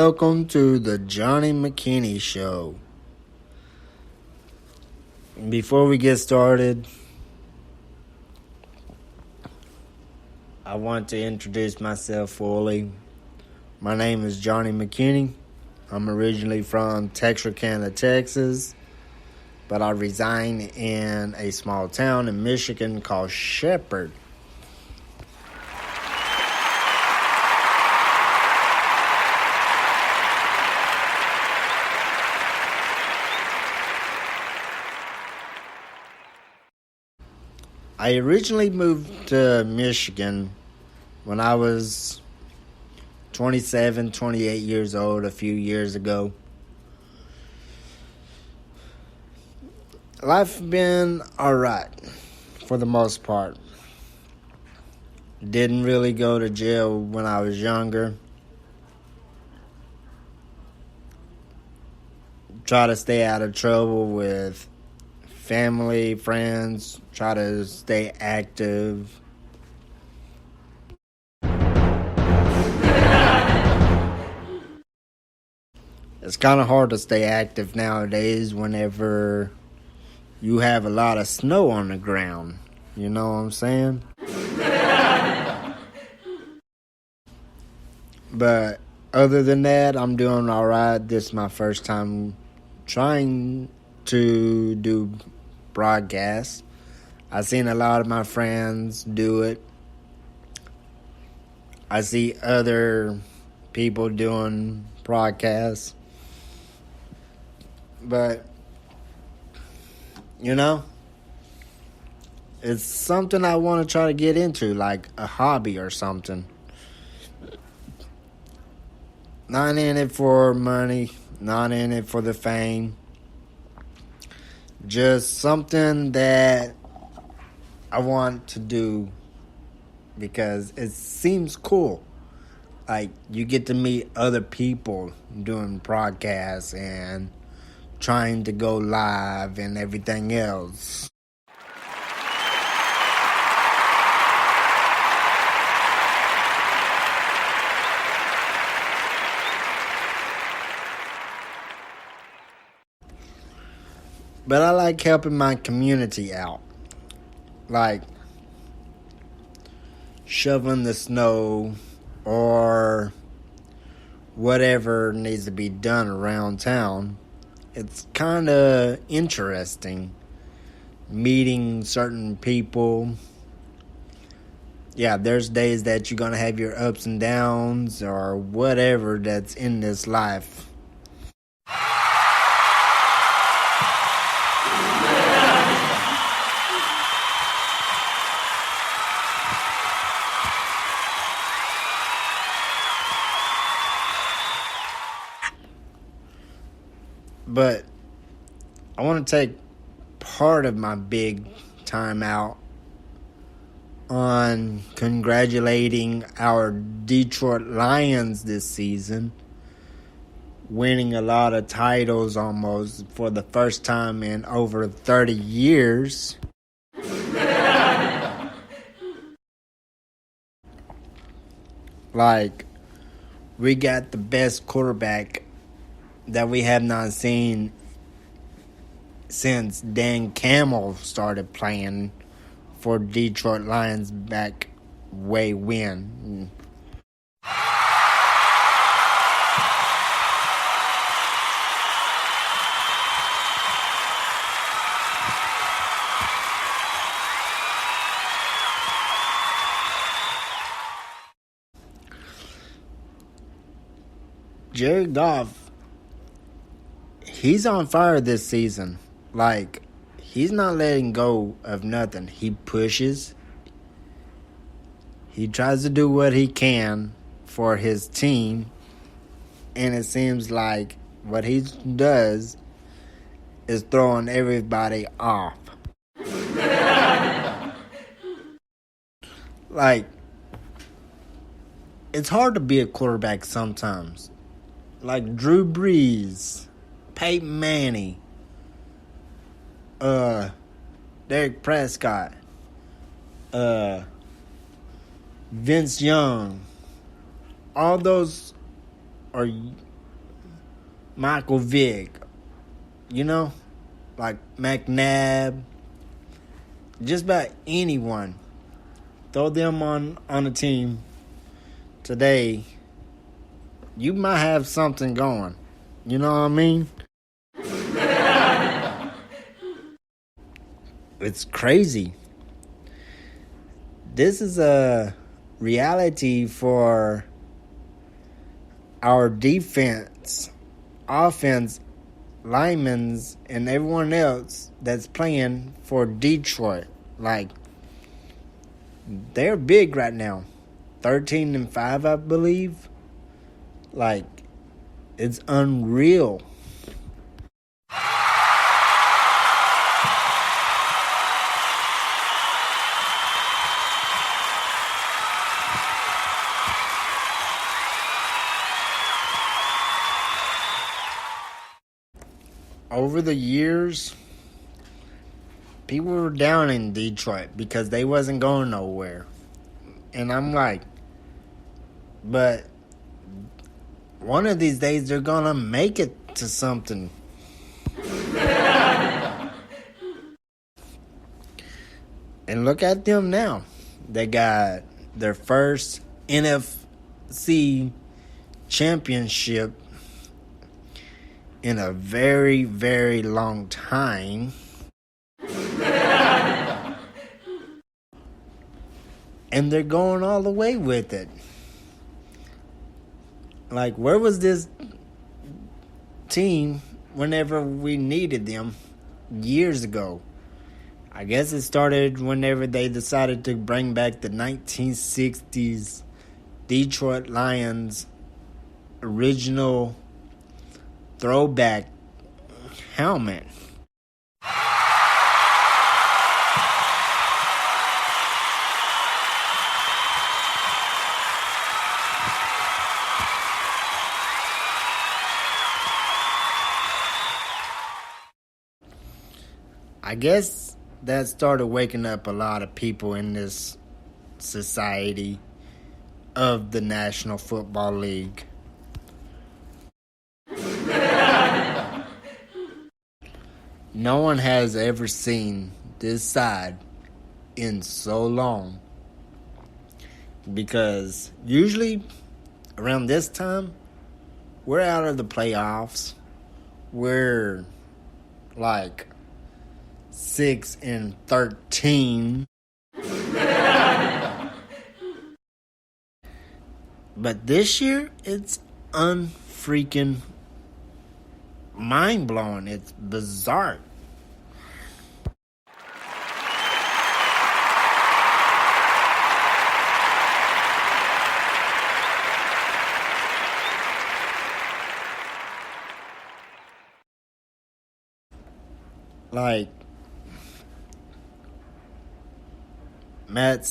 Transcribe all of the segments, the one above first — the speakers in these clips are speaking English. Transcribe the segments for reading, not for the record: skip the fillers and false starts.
Welcome to the Johnny McKinney Show. Before we get started, I want to introduce myself fully. My name is Johnny McKinney. I'm originally from Texarkana, Texas, but I reside in a small town in Michigan called Shepherd. I originally moved to Michigan when I was 28 years old a few years ago. Life been alright for the most part. Didn't really go to jail when I was younger. Try to stay out of trouble with family, friends, try to stay active. It's kind of hard to stay active nowadays whenever you have a lot of snow on the ground. You know what I'm saying? But other than that, I'm doing all right. This is my first time trying to do broadcasts. I've seen a lot of my friends do it. I see other people doing broadcasts. But, it's something I want to try to get into, like a hobby or something. Not in it for money, not in it for the fame. Just something that I want to do because it seems cool. Like, you get to meet other people doing podcasts and trying to go live and everything else. But I like helping my community out. Like shoveling the snow or whatever needs to be done around town. It's kind of interesting meeting certain people. Yeah, there's days that you're going to have your ups and downs or whatever that's in this life. But I want to take part of my big time out on congratulating our Detroit Lions this season, winning a lot of titles almost for the first time in over 30 years. Like, we got the best quarterback that we have not seen since Dan Campbell started playing for Detroit Lions back way when. Jared Goff, he's on fire this season. Like, he's not letting go of nothing. He pushes. He tries to do what he can for his team. And it seems like what he does is throwing everybody off. Like, it's hard to be a quarterback sometimes. Like Drew Brees, Peyton Manning, Derek Prescott, Vince Young. All those are Michael Vick, you know, like McNabb, just about anyone. Throw them on a team today, you might have something going. You know what I mean? It's crazy. This is a reality for our defense, offense, linemen, and everyone else that's playing for Detroit. Like, they're big right now. 13-5, I believe. Like, it's unreal. Over the years, people were down in Detroit because they wasn't going nowhere. And I'm like, but one of these days they're going to make it to something. And look at them now. They got their first NFC championship in a very, very long time. And they're going all the way with it. Like, where was this team whenever we needed them years ago? I guess it started whenever they decided to bring back the 1960s Detroit Lions original throwback helmet. I guess that started waking up a lot of people in this society of the National Football League. No one has ever seen this side in so long. Because usually around this time, we're out of the playoffs. We're like 6-13. But this year, it's unfreaking mind-blowing. It's bizarre. Like, Matt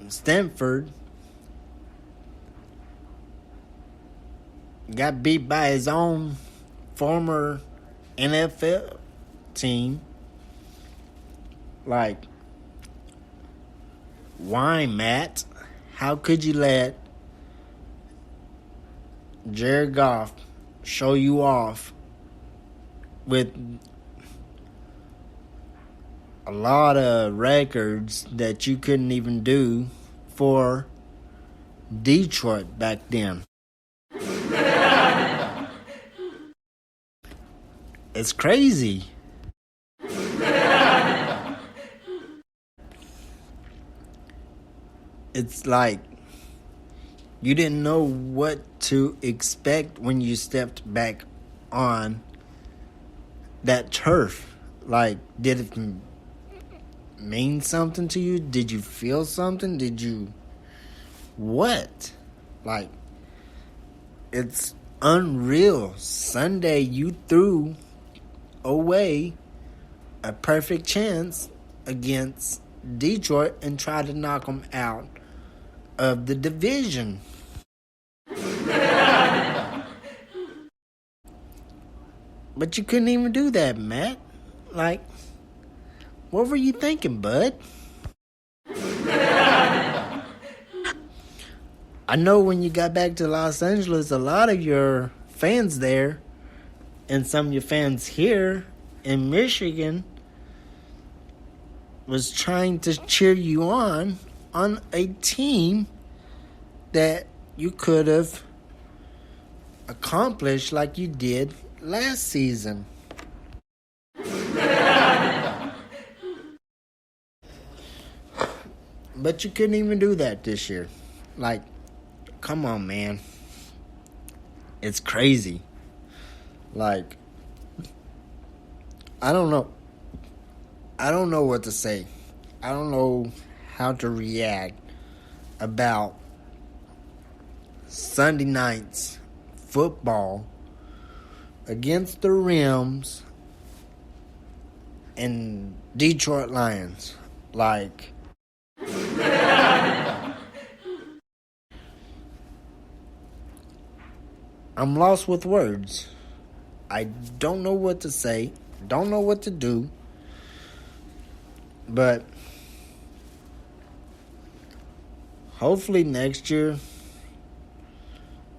Stanford got beat by his own former NFL team. Like, why, Matt? How could you let Jared Goff show you off with a lot of records that you couldn't even do for Detroit back then? It's crazy. It's like you didn't know what to expect when you stepped back on that turf. Like, did it mean something to you? Did you feel something? Did you what? Like, it's unreal. Sunday, you threw away a perfect chance against Detroit and tried to knock them out of the division. But you couldn't even do that, Matt. Like, what were you thinking, bud? I know when you got back to Los Angeles, a lot of your fans there and some of your fans here in Michigan was trying to cheer you on a team that you could have accomplished like you did last season. But you couldn't even do that this year. Like, come on, man. It's crazy. Like, I don't know. I don't know what to say. I don't know how to react about Sunday night's football against the Rams and Detroit Lions. Like, I'm lost with words. I don't know what to say. Don't know what to do. But hopefully next year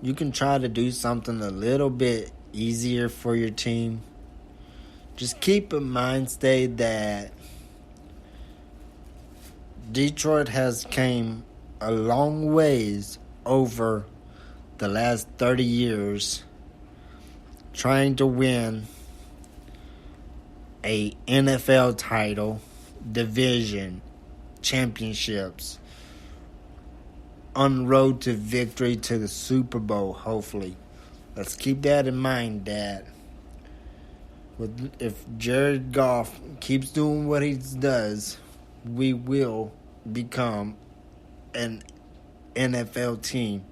you can try to do something a little bit easier for your team. Just keep in mind, stay that Detroit has came a long ways over the last 30 years trying to win a NFL title, division, championships, on road to victory to the Super Bowl, hopefully. Let's keep that in mind, Dad. If Jared Goff keeps doing what he does, we will become an NFL team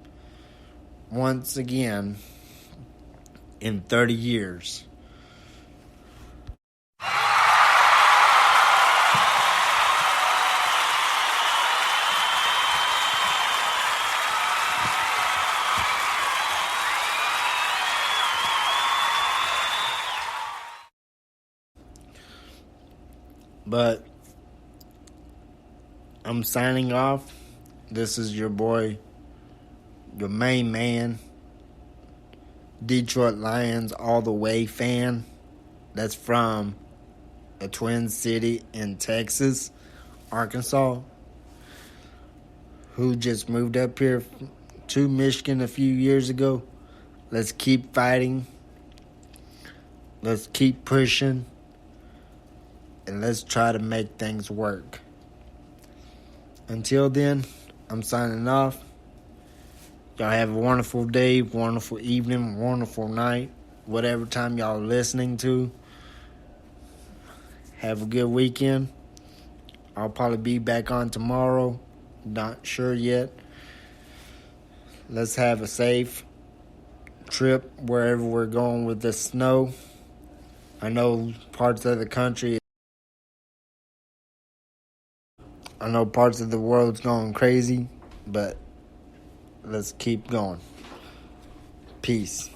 once again in 30 years. But I'm signing off. This is your boy, your main man, Detroit Lions all the way fan. That's from a Twin City in Texas, Arkansas, who just moved up here to Michigan a few years ago. Let's keep fighting. Let's keep pushing. And let's try to make things work. Until then, I'm signing off. Y'all have a wonderful day, wonderful evening, wonderful night, whatever time y'all are listening to. Have a good weekend. I'll probably be back on tomorrow. Not sure yet. Let's have a safe trip wherever we're going with the snow. I know parts of the country, I know parts of the world's going crazy, but let's keep going. Peace.